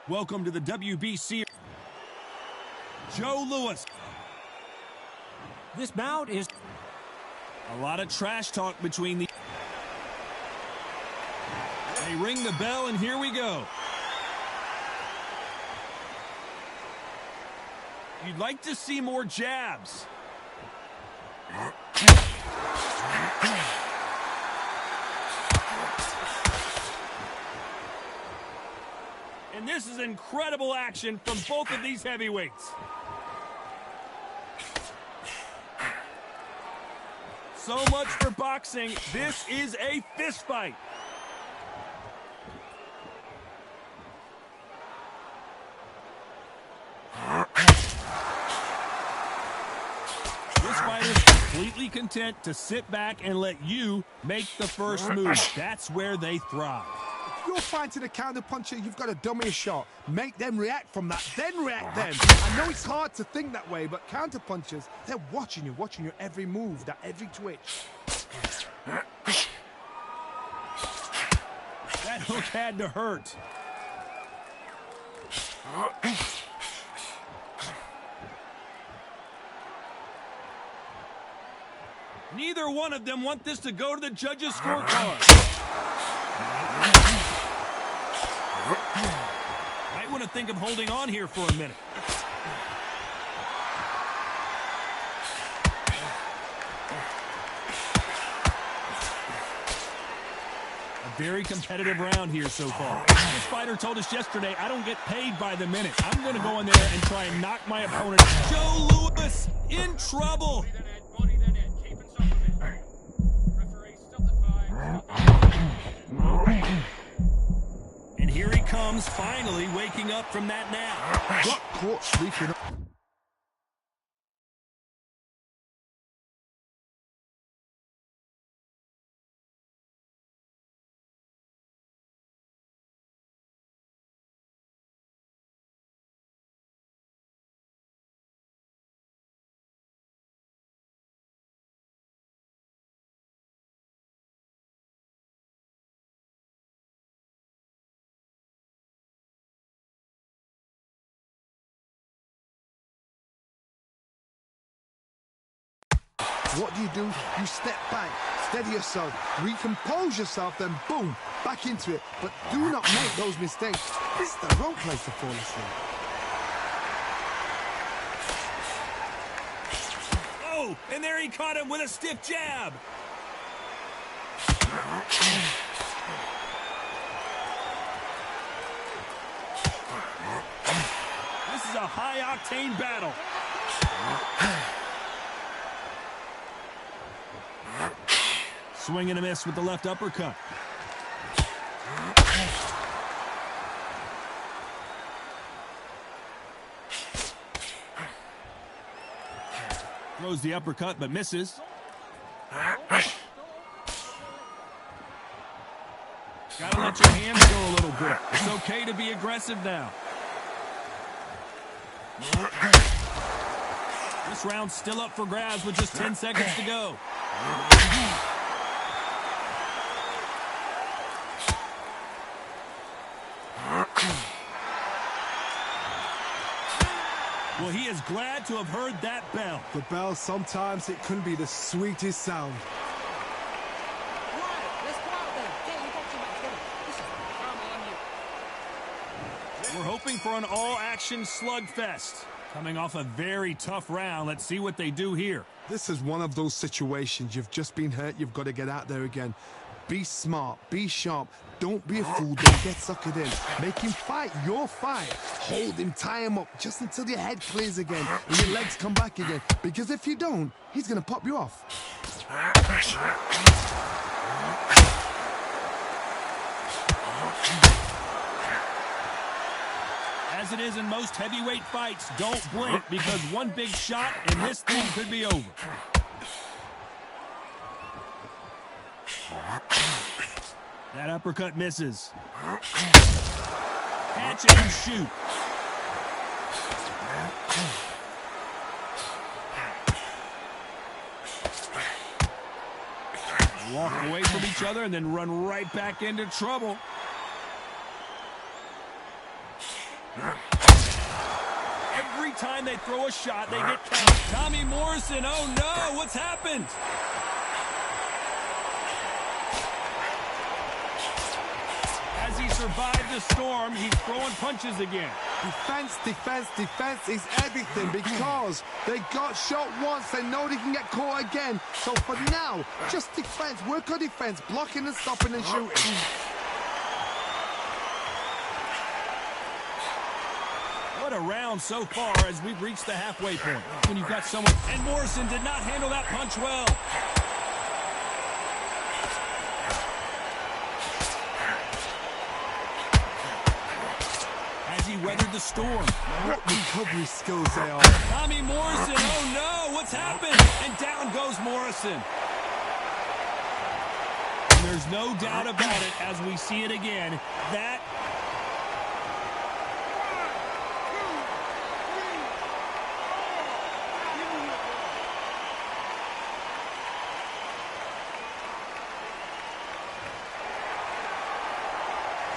Welcome to the WBC. Joe Louis. This bout is a lot of trash talk between the... They ring the bell, and here we go. You'd like to see more jabs. And this is incredible action from both of these heavyweights. So much for boxing. This is a fist fight. This fighter's completely content to sit back and let you make the first move. That's where they thrive. If you're fighting a counter-puncher, you've got to dummy a shot. Make them react from that, then react then. I know it's hard to think that way, but counter-punchers, they're watching your every move, that every twitch. That hook had to hurt. Neither one of them want this to go to the judges' scorecard. Might want to think of holding on here for a minute. A very competitive round here so far. This fighter told us yesterday, I don't get paid by the minute. I'm going to go in there and try and knock my opponent. Joe Louis in trouble. And here he comes, finally waking up from that nap. Got caught sleeping. What do? You step back, steady yourself, recompose yourself, then boom, back into it. But do not make those mistakes. This is the wrong place to fall asleep. Oh, and there he caught him with a stiff jab. This is a high-octane battle. Swing and a miss with the left uppercut. Throws the uppercut but misses. Gotta let your hands go a little bit. It's okay to be aggressive now. This round's still up for grabs with just 10 seconds to go. Well, he is glad to have heard that bell. The bell, sometimes it can be the sweetest sound. We're hoping for an all-action slugfest. Coming off a very tough round, let's see what they do here. This is one of those situations. You've just been hurt, you've got to get out there again. Be smart, be sharp, don't be a fool, don't get suckered in. Make him fight your fight. Hold him, tie him up, just until your head clears again and your legs come back again. Because if you don't, he's going to pop you off. As it is in most heavyweight fights, don't blink because one big shot and this thing could be over. That uppercut misses. Catch it and shoot. Walk away from each other and then run right back into trouble. Every time they throw a shot, they get counted. Tommy Morrison, oh no, what's happened? As he survived the storm, he's throwing punches again. Defense, defense, defense is everything because they got shot once. They know they can get caught again. So for now, just defense. Work on defense, blocking and stopping and shooting. What a round so far as we've reached the halfway point. When you've got someone... And Morrison did not handle that punch well. As he weathered the storm. What recovery skills they are. Tommy Morrison, oh no, what's happened? And down goes Morrison. And there's no doubt about it as we see it again. That...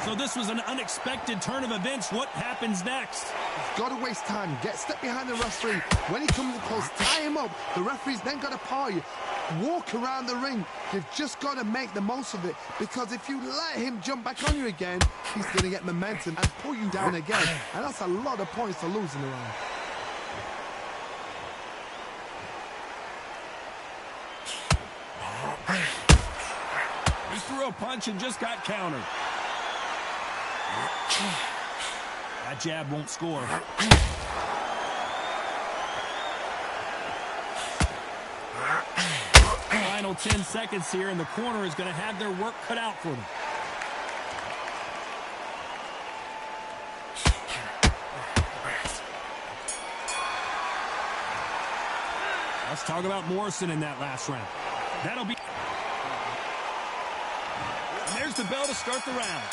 So this was an unexpected turn of events. What happens next? He's got to waste time. Get step behind the referee. When he comes close, tie him up. The referee's then got to paw you. Walk around the ring. You've just got to make the most of it. Because if you let him jump back on you again, he's going to get momentum and pull you down again. And that's a lot of points to lose in the round. He threw a punch and just got countered. That jab won't score. Final 10 seconds here, and the corner is going to have their work cut out for them. Let's talk about Morrison in that last round. That'll be... And there's the bell to start the round.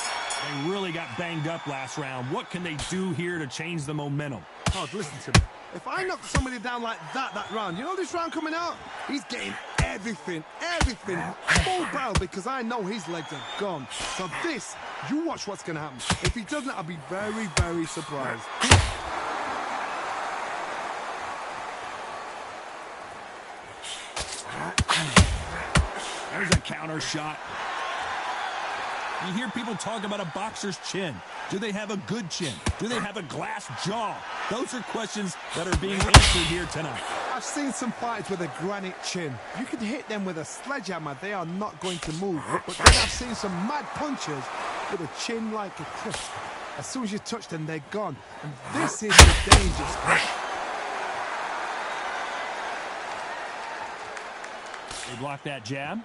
They really got banged up last round. What can they do here to change the momentum? Oh, listen to me. If I knock somebody down like that round, you know this round coming out? He's getting everything, full barrel because I know his legs are gone. So this, you watch what's going to happen. If he doesn't, I'll be very, very surprised. There's a counter shot. You hear people talk about a boxer's chin. Do they have a good chin? Do they have a glass jaw? Those are questions that are being answered here tonight. I've seen some fights with a granite chin. You can hit them with a sledgehammer, they are not going to move. But then I've seen some mad punchers with a chin like a cliff. As soon as you touch them, they're gone. And this is the dangerous part. They block that jab.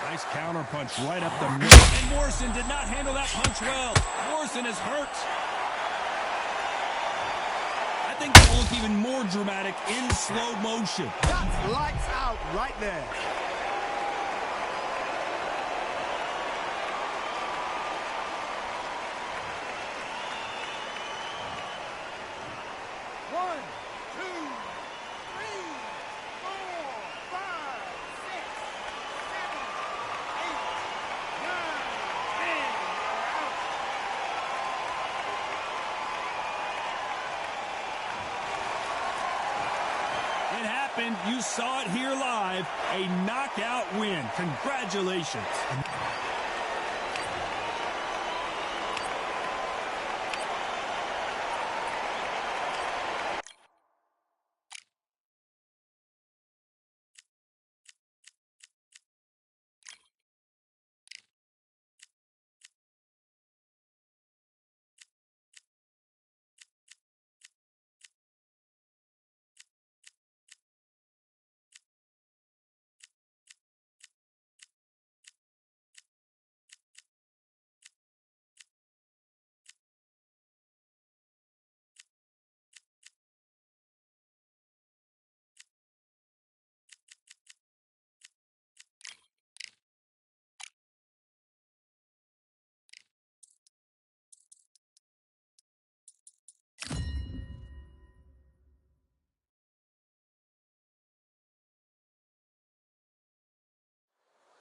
Nice counter punch right up the middle. And Morrison did not handle that punch well. Morrison is hurt. I think that will look even more dramatic in slow motion. That's lights out right there. You saw it here live, a knockout win. Congratulations.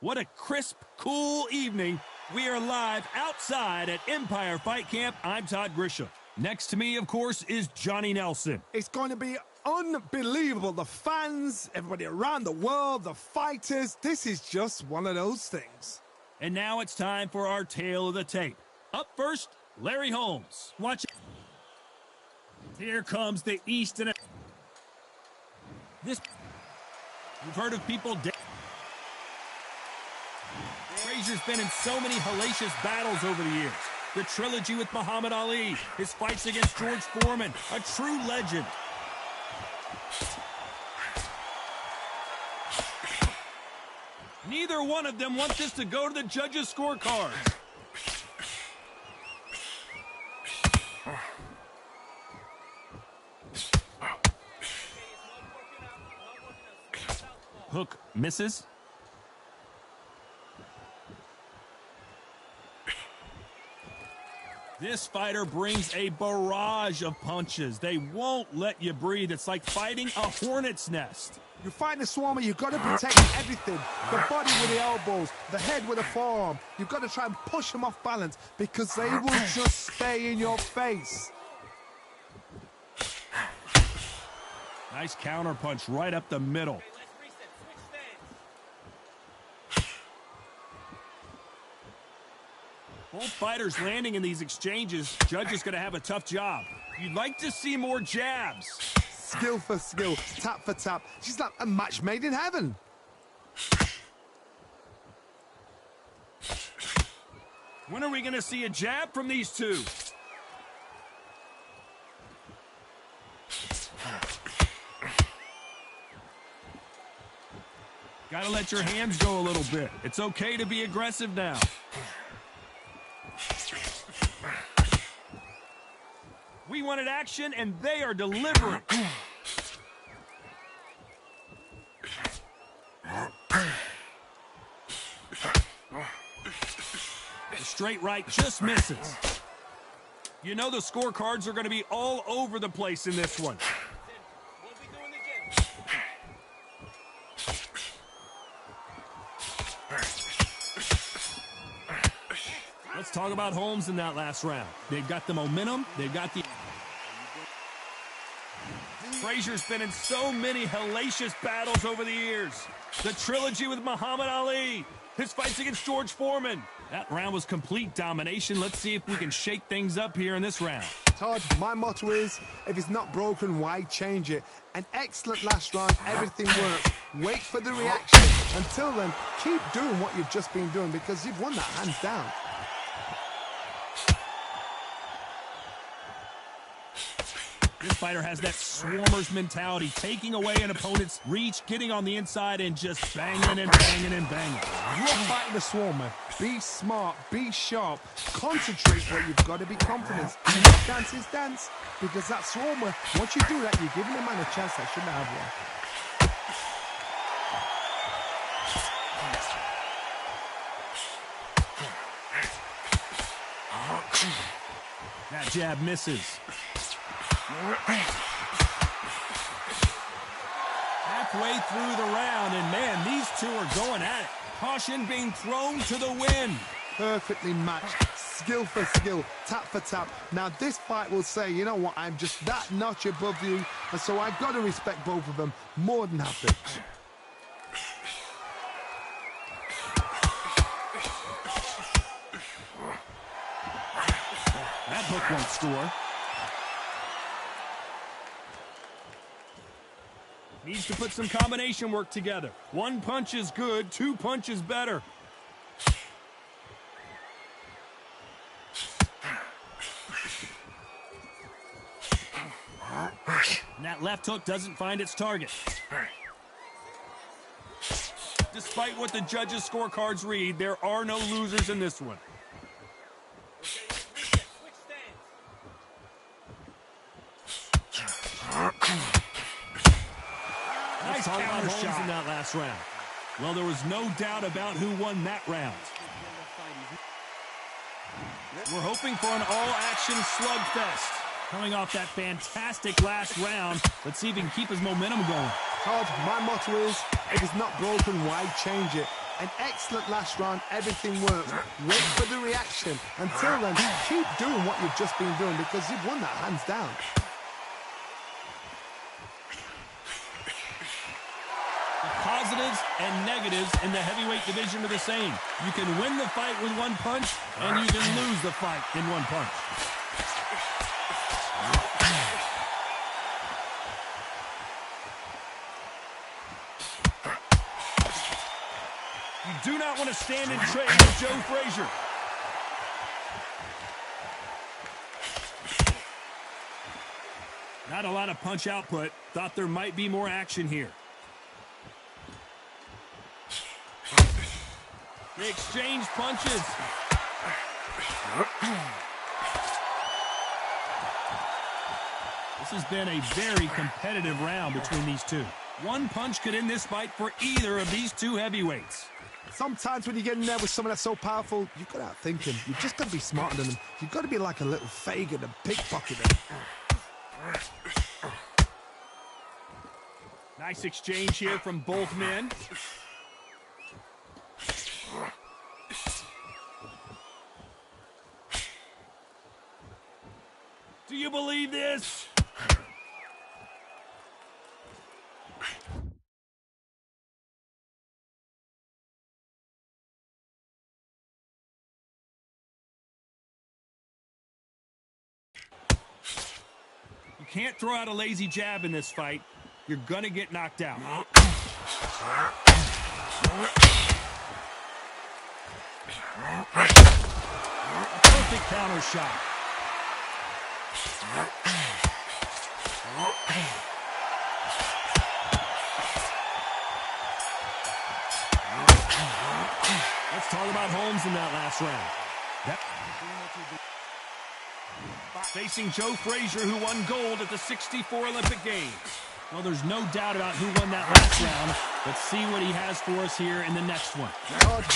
What a crisp, cool evening. We are live outside at Empire Fight Camp. I'm Todd Grisham. Next to me, of course, is Johnny Nelson. It's going to be unbelievable. The fans, everybody around the world, the fighters. This is just one of those things. And now it's time for our tale of the tape. Up first, Larry Holmes. Watch it. Here comes the East and this. You've heard of people. Frazier's been in so many hellacious battles over the years. The trilogy with Muhammad Ali, his fights against George Foreman, a true legend. Neither one of them want this to go to the judges' scorecards. Hook misses. This fighter brings a barrage of punches. They won't let you breathe. It's like fighting a hornet's nest. You fight the Swarmer, you've got to protect everything. The body with the elbows, the head with the forearm. You've got to try and push them off balance because they will just stay in your face. Nice counter punch right up the middle. Both fighters landing in these exchanges. Judge is going to have a tough job. You'd like to see more jabs. Skill for skill, tap for tap. She's like a match made in heaven. When are we going to see a jab from these two? Got to let your hands go a little bit. It's okay to be aggressive now. We wanted action, and they are delivering. The straight right just misses. You know the scorecards are going to be all over the place in this one. Let's talk about Holmes in that last round. They've got the momentum. They've got the... Frazier's been in so many hellacious battles over the years. The trilogy with Muhammad Ali. His fights against George Foreman. That round was complete domination. Let's see if we can shake things up here in this round. Todd, my motto is, if it's not broken, why change it? An excellent last round, everything works. Wait for the reaction. Until then, keep doing what you've just been doing because you've won that hands down. This fighter has that swarmer's mentality, taking away an opponent's reach, getting on the inside, and just banging and banging and banging. You're fighting the Swarmer. Be smart, be sharp, concentrate where you've got to be confident. Dance is dance, because that Swarmer, once you do that, you're giving a man a chance that shouldn't have one. That jab misses. Halfway through the round, and man, these two are going at it. Caution being thrown to the wind. Perfectly matched, skill for skill, tap for tap. Now this fight will say, you know what, I'm just that notch above you, and so I've got to respect both of them. More than happy. That hook won't score. Needs to put some combination work together. One punch is good, two punches better. And that left hook doesn't find its target. Despite what the judges' scorecards read, there are no losers in this one. Nice counter shot in that last round. Well, there was no doubt about who won that round. We're hoping for an all-action slugfest. Coming off that fantastic last round, let's see if he can keep his momentum going. Todd, my motto is, if it's not broken, why change it? An excellent last round. Everything works. Wait for the reaction. Until then, keep doing what you've just been doing because you've won that hands down. The positives and negatives in the heavyweight division are the same. You can win the fight with one punch, and you can lose the fight in one punch. You do not want to stand and trade with Joe Frazier. Not a lot of punch output. Thought there might be more action here. They exchange punches. This has been a very competitive round between these two. One punch could end this fight for either of these two heavyweights. Sometimes when you get in there with someone that's so powerful, you've got to outthink him. You've just got to be smarter than him. You've got to be like a little Fagin and pickpocket him. Nice exchange here from both men. Do you believe this? You can't throw out a lazy jab in this fight. You're gonna get knocked out. A perfect counter shot. Let's talk about Holmes in that last round. Facing Joe Frazier, who won gold at the '64 Olympic Games. Well, there's no doubt about who won that last round. Let's see what he has for us here in the next one.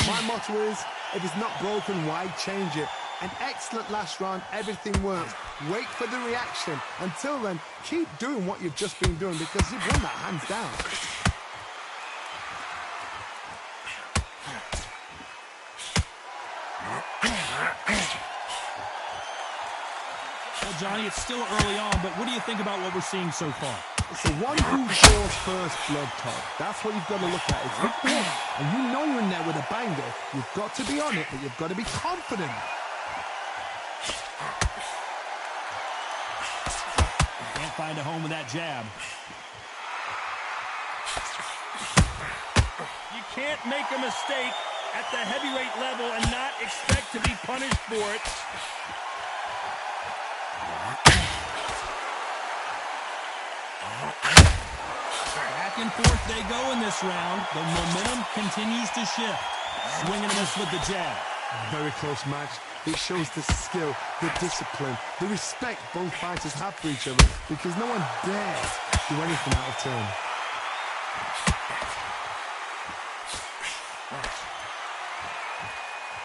My motto is, if it's not broken, why change it? An excellent last round. Everything works. Wait for the reaction. Until then, keep doing what you've just been doing because you've won that hands down. Well, Johnny, it's still early on, but what do you think about what we're seeing so far? It's the one who draws first blood, Todd. That's what you've got to look at. It's the one. And you know you're in there with a banger. You've got to be on it, but you've got to be confident. Can't find a home with that jab. You can't make a mistake at the heavyweight level and not expect to be punished for it. Back and forth they go in this round. The momentum continues to shift. Swing and a miss with the jab. Very close match. It shows the skill, the discipline, the respect both fighters have for each other because no one dares do anything out of turn.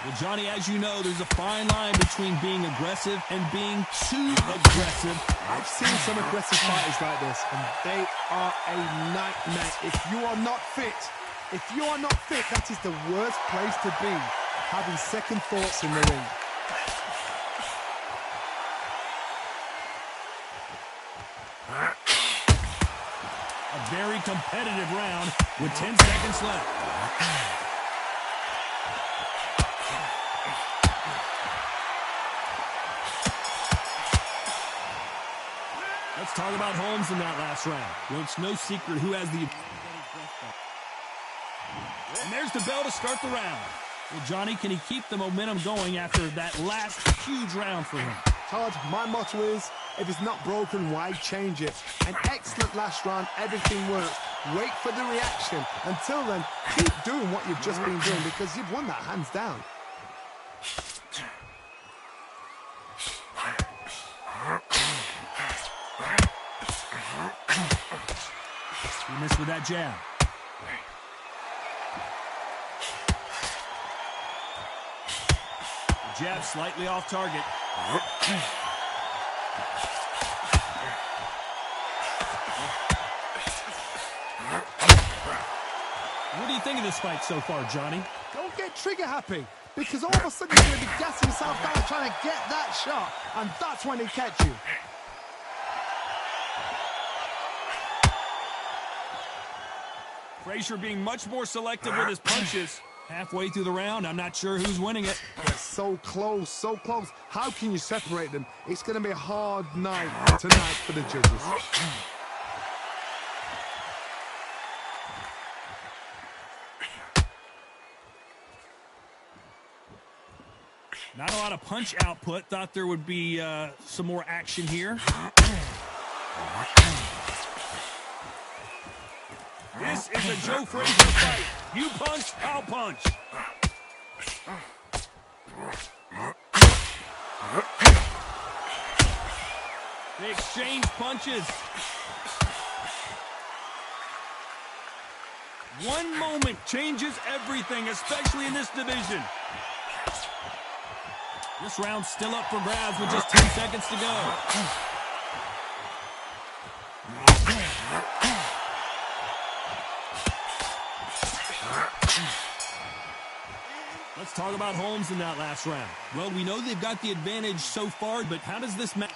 Well, Johnny, as you know, there's a fine line between being aggressive and being too aggressive. I've seen some aggressive fighters like this, and they are a nightmare. If you are not fit, that is the worst place to be, having second thoughts in the ring. A very competitive round with 10 seconds left. Let's talk about Holmes in that last round. Well, it's no secret who has the... And there's the bell to start the round. Well, Johnny, can he keep the momentum going after that last huge round for him? Todd, my motto is, if it's not broken, why change it? An excellent last round, everything works. Wait for the reaction. Until then, keep doing what you've just been doing because you've won that hands down. He missed with that jab. The jab slightly off target. What do you think of this fight so far, Johnny? Don't get trigger happy, because all of a sudden you're going to be gassing yourself down trying to get that shot, and that's when he catch you. Frazier being much more selective with his punches. Halfway through the round, I'm not sure who's winning it. So close, so close. How can you separate them? It's going to be a hard night tonight for the judges. Not a lot of punch output. Thought there would be some more action here. This is a Joe Frazier fight. You punch, I'll punch. They exchange punches. One moment changes everything, especially in this division. This round's still up for grabs with just 10 seconds to go. Let's talk about Holmes in that last round. Well, we know they've got the advantage so far, but how does this match?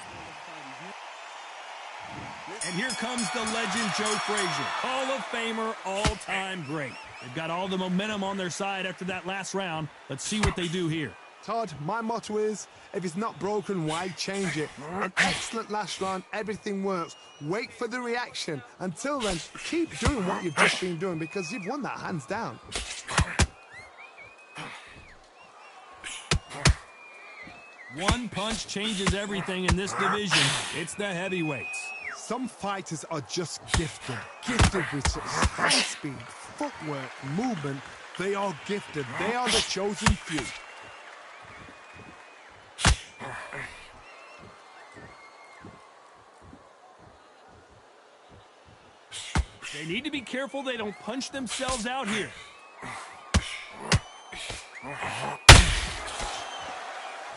And here comes the legend Joe Frazier, Hall of Famer, all-time great. They've got all the momentum on their side after that last round. Let's see what they do here. Todd, my motto is, if it's not broken, why change it? An excellent last round, everything works. Wait for the reaction. Until then, keep doing what you've just been doing, because you've won that hands down. One punch changes everything in this division. It's the heavyweights. Some fighters are just gifted with such high speed, footwork, movement. They are gifted. They are the chosen few. They need to be careful they don't punch themselves out here.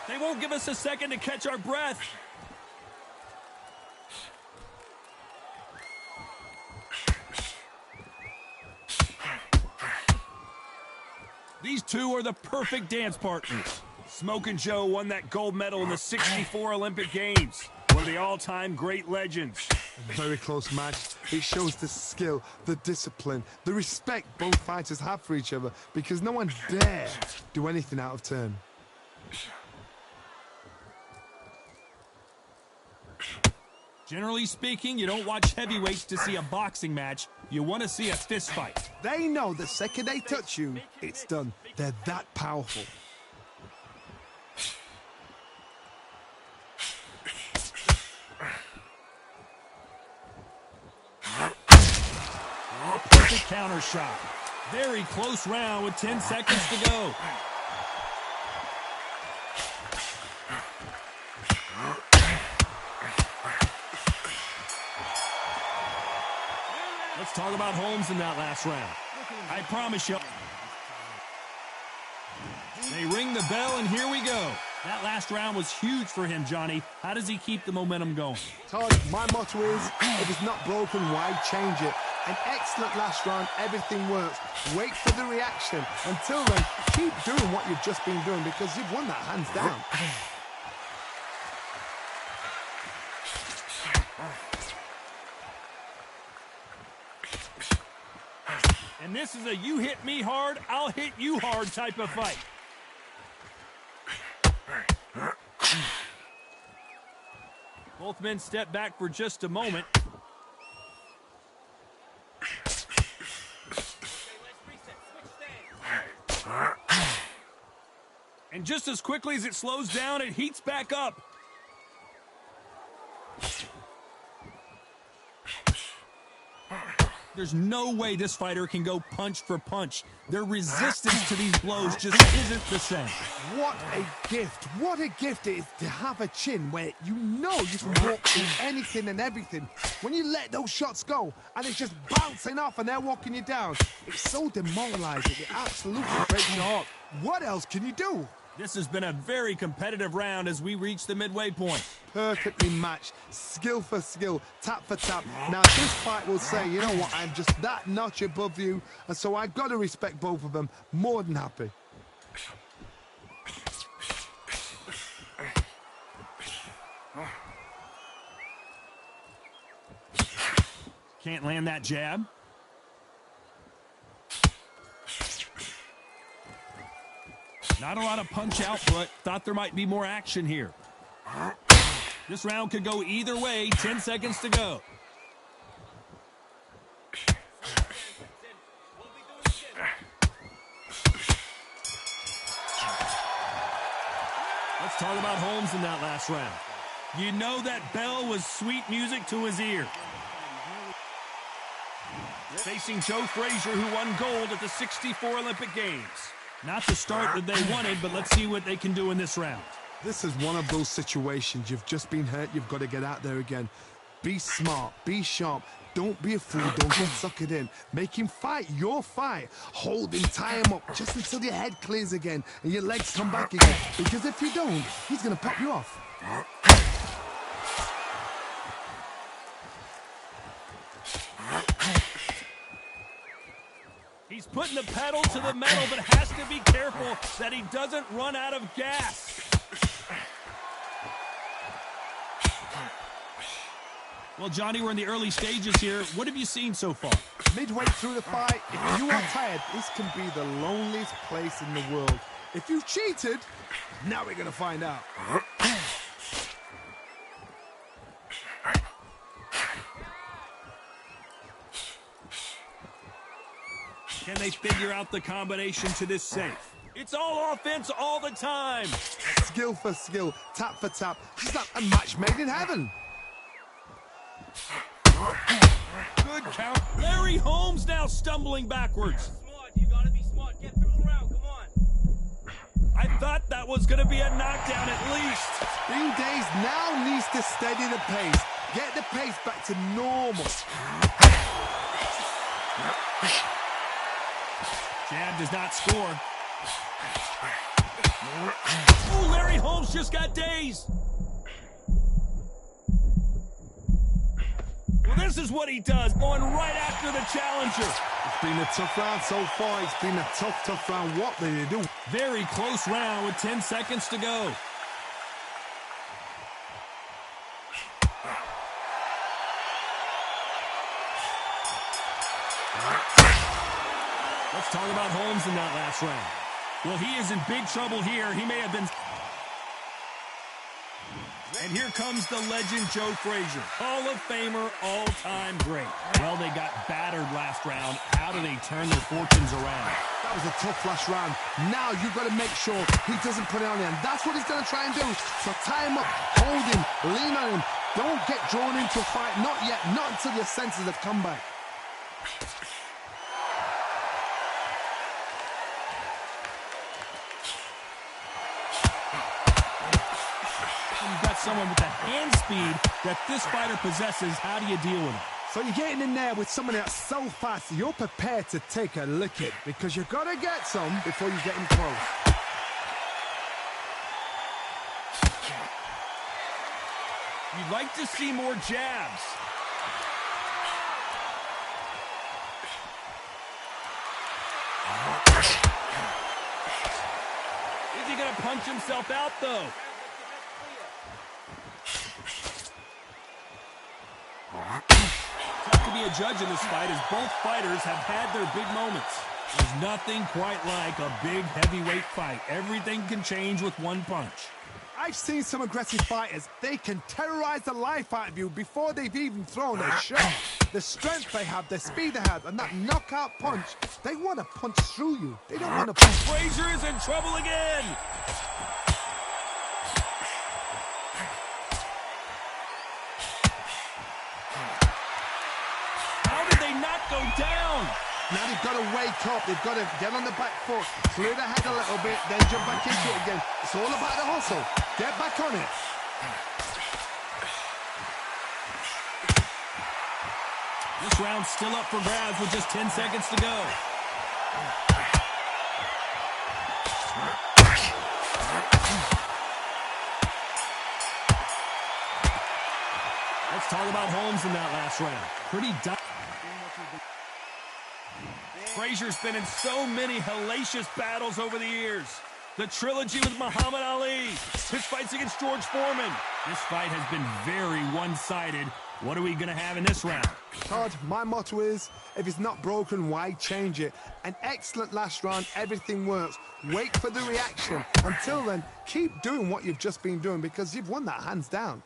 They won't give us a second to catch our breath. These two are the perfect dance partners. Smokin' Joe won that gold medal in the '64 Olympic Games. One of the all-time great legends. A very close match. It shows the skill, the discipline, the respect both fighters have for each other, because no one dare do anything out of turn. Generally speaking, you don't watch heavyweights to see a boxing match. You want to see a fist fight. They know the second they touch you, it's done. They're that powerful. Perfect counter shot. Very close round with 10 seconds to go. Let's talk about Holmes in that last round. I promise you. They ring the bell, and here we go. That last round was huge for him, Johnny. How does he keep the momentum going? Todd, my motto is, if it's not broken, why change it? An excellent last round, everything works. Wait for the reaction. Until then, keep doing what you've just been doing, because you've won that hands down. And this is a you hit me hard, I'll hit you hard type of fight. Both men step back for just a moment. And just as quickly as it slows down, it heats back up. There's no way this fighter can go punch for punch. Their resistance to these blows just isn't the same. What a gift. What a gift it is to have a chin where you know you can walk through anything and everything. When you let those shots go and it's just bouncing off and they're walking you down, it's so demoralizing. It absolutely breaks your heart. What else can you do? This has been a very competitive round as we reach the midway point. Perfectly matched, skill for skill, tap for tap. Now this fight will say, you know what, I'm just that notch above you, and so I've got to respect both of them. More than happy. Can't land that jab. Not a lot of punch output. Thought there might be more action here. This round could go either way. 10 seconds to go. Let's talk about Holmes in that last round. You know that bell was sweet music to his ear. Facing Joe Frazier, who won gold at the '64 Olympic Games. Not the start that they wanted, but let's see what they can do in this round. This is one of those situations. You've just been hurt. You've got to get out there again. Be smart. Be sharp. Don't be a fool. Don't get suckered in. Make him fight your fight. Hold him, tie him up just until your head clears again and your legs come back again. Because if you don't, he's going to pop you off. He's putting the pedal to the metal, but has to be careful that he doesn't run out of gas. Well, Johnny, we're in the early stages here. What have you seen so far? Midway through the fight, if you are tired, this can be the loneliest place in the world. If you've cheated, now we're going to find out. Can they figure out the combination to this safe? It's all offense all the time. Skill for skill, tap for tap. It's like a match made in heaven. Good count. Larry Holmes now stumbling backwards. Smart, you gotta be smart. Get through the round, come on. I thought that was going to be a knockdown at least. Bean Days now needs to steady the pace. Get the pace back to normal. Jab does not score. Oh, Larry Holmes just got dazed. Well, this is what he does, going right after the challenger. It's been a tough round so far. It's been a tough round. What did they do? Very close round with 10 seconds to go. Let's talk about Holmes in that last round. Well, he is in big trouble here. He may have been... And here comes the legend, Joe Frazier. Hall of Famer, all-time great. Well, they got battered last round. How do they turn their fortunes around? That was a tough last round. Now you've got to make sure he doesn't put it on him. That's what he's going to try and do. So tie him up, hold him, lean on him. Don't get drawn into a fight. Not yet. Not until your senses have come back. Someone with the hand speed that this fighter possesses. How do you deal with it? So you're getting in there with someone that's so fast, you're prepared to take a licking because you've got to get some before you get him close. You'd like to see more jabs. Is he going to punch himself out, though? Tough to be a judge in this fight as both fighters have had their big moments. There's nothing quite like a big heavyweight fight. Everything can change with one punch. I've seen some aggressive fighters. They can terrorize the life out of you before they've even thrown a shot. The strength they have, the speed they have, and that knockout punch, they want to punch through you. They don't want to punch. Frazier is in trouble again. How did they not go down? Now they've got to wake up. They've got to get on the back foot, clear the head a little bit, then jump back into it again. It's all about the hustle. Get back on it. This round's still up for grabs with just 10 seconds to go. Let's talk about Holmes in that last round. Pretty Frazier's been in so many hellacious battles over the years. The trilogy with Muhammad Ali, his fights against George Foreman. This fight has been very one-sided. What are we going to have in this round? Todd, my motto is, if it's not broken, why change it? An excellent last round, everything works. Wait for the reaction. Until then, keep doing what you've just been doing because you've won that hands down.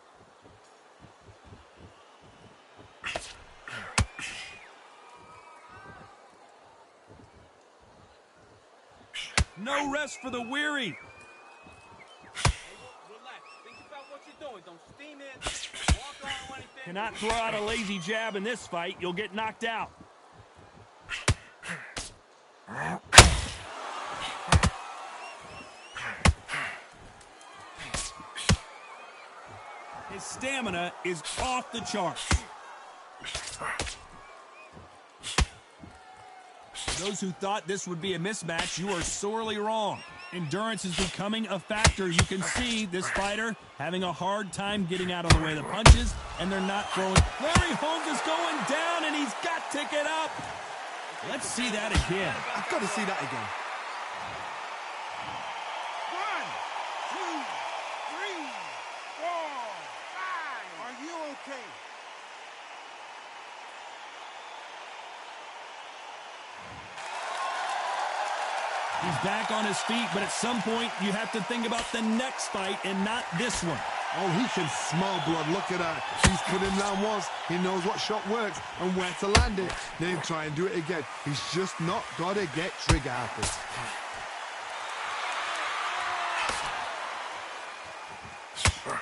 No rest for the weary. Relax. Think about what you're doing. Don't steam in. Walk on or anything. Cannot throw out a lazy jab in this fight. You'll get knocked out. His stamina is off the charts. For those who thought this would be a mismatch, you are sorely wrong. Endurance is becoming a factor. You can see this fighter having a hard time getting out of the way of the punches, and they're not throwing. Larry Holmes is going down, and he's got to get up. Let's see that again. I've got to see that again. 1, 2, 3, 4, 5. Are you okay? He's back on his feet, but at some point, you have to think about the next fight and not this one. Oh, he can smell blood. Look at that. He's put him down once. He knows what shot works and where to land it. Then he'll try and do it again. He's just not got to get trigger happy.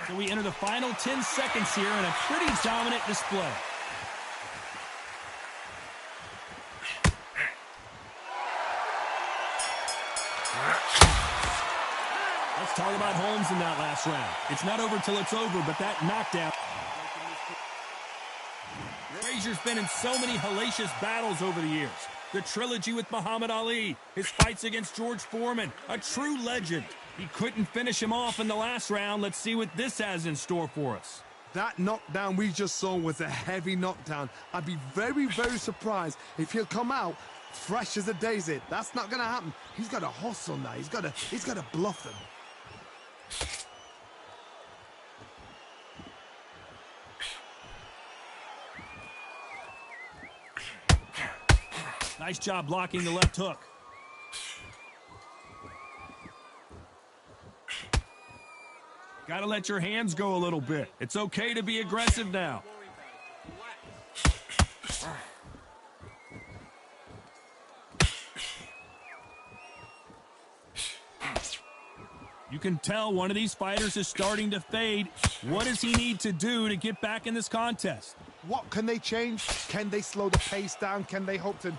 So we enter the final 10 seconds here in a pretty dominant display. Let's talk about Holmes in that last round. It's not over till it's over, but that knockdown. Frazier's been in so many hellacious battles over the years. The trilogy with Muhammad Ali, his fights against George Foreman, a true legend. He couldn't finish him off in the last round. Let's see what this has in store for us. That knockdown we just saw was a heavy knockdown. I'd be very, very surprised if he'll come out fresh as a daisy. That's not going to happen. He's got to hustle now. He's got to bluff them. Nice job blocking the left hook. Got to let your hands go a little bit. It's okay to be aggressive now. You can tell one of these fighters is starting to fade. What does he need to do to get back in this contest? What can they change? Can they slow the pace down? Can they hope to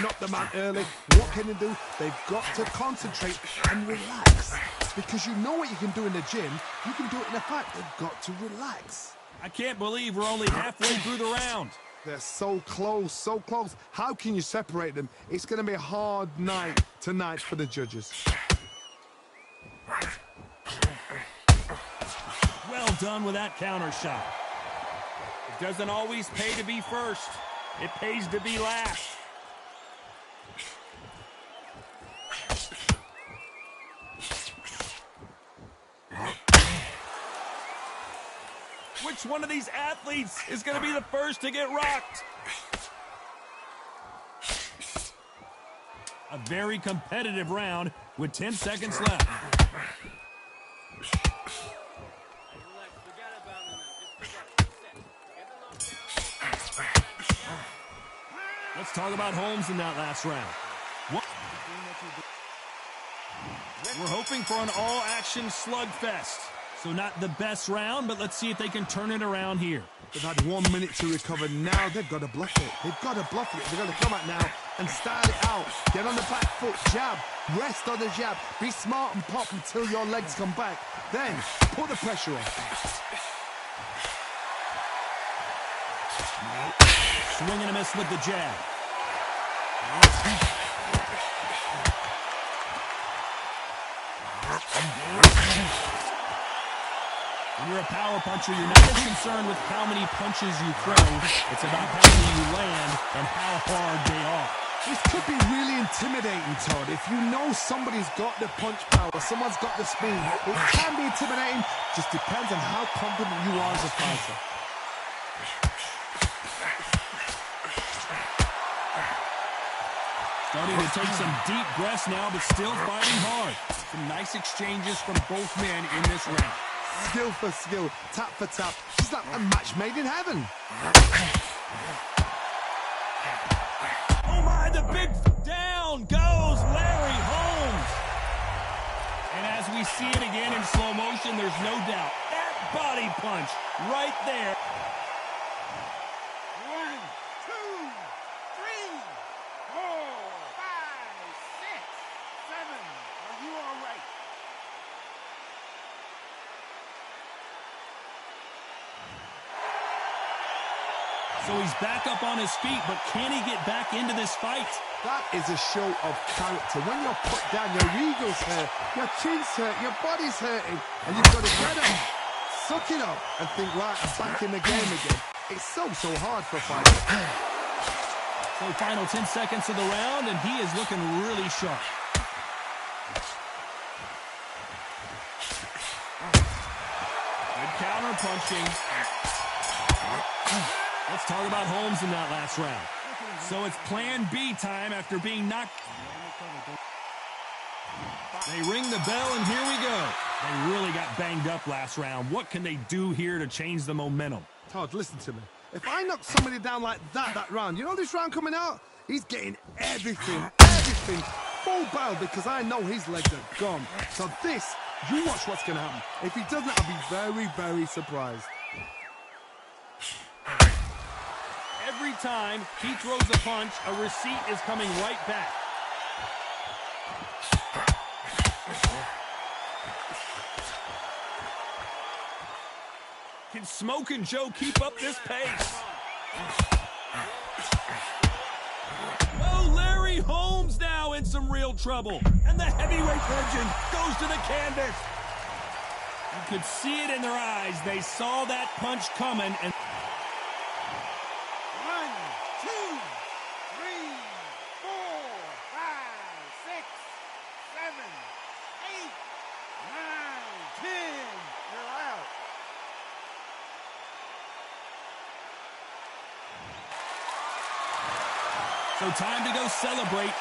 knock them out early? What can they do? They've got to concentrate and relax. Because you know what you can do in the gym. You can do it in a fight. They've got to relax. I can't believe we're only halfway through the round. They're so close, so close. How can you separate them? It's going to be a hard night tonight for the judges. Well done with that counter shot. It doesn't always pay to be first. It pays to be last. Which one of these athletes is going to be the first to get rocked? A very competitive round with 10 seconds left. Let's talk about Holmes in that last round. We're hoping for an all-action slugfest. So not the best round, but let's see if they can turn it around here. They've had 1 minute to recover. Now they've got to bluff it. They've got to bluff it. They've got to come out now and start it out. Get on the back foot, jab, rest on the jab. Be smart and pop until your legs come back. Then put the pressure on. Swing and a miss with the jab. When you're a power puncher, you're not as concerned with how many punches you throw. It's about how many you land and how hard they are. This could be really intimidating, Todd. If you know somebody's got the punch power, someone's got the speed, it can be intimidating. Just depends on how confident you are as a fighter. Starting to take some deep breaths now, but still fighting hard. Some nice exchanges from both men in this round. Skill for skill, tap for tap. It's like a match made in heaven. Oh my, the big down goes Larry Holmes. And as we see it again in slow motion, there's no doubt. That body punch right there. 1, 2, 3, 4, 5, 6, 7. Are you all right? So he's back up on his feet, but can he get back into this fight? That is a show of character. When you're put down, your ego's hurt, your chin's hurt, your body's hurting, and you've got to get up, suck it up, and think, right, I'm back in the game again. It's so hard for a fighter. So final 10 seconds of the round, and he is looking really sharp. Good counter punching. Let's talk about Holmes in that last round. So it's plan B time after being knocked. They ring the bell, and here we go. They really got banged up last round. What can they do here to change the momentum? Todd, listen to me. If I knock somebody down like that round, you know this round coming out? He's getting everything, full barrel, because I know his legs are gone. So this, you watch what's going to happen. If he doesn't, I'll be very, very surprised. Every time he throws a punch, a receipt is coming right back. Can Smokin' Joe keep up this pace? Oh, Larry Holmes now in some real trouble. And the heavyweight legend goes to the canvas. You could see it in their eyes. They saw that punch coming and... 1, 2, 3, 4, 5, 6, 7, 8, 9, 10. You're out. So time to go celebrate.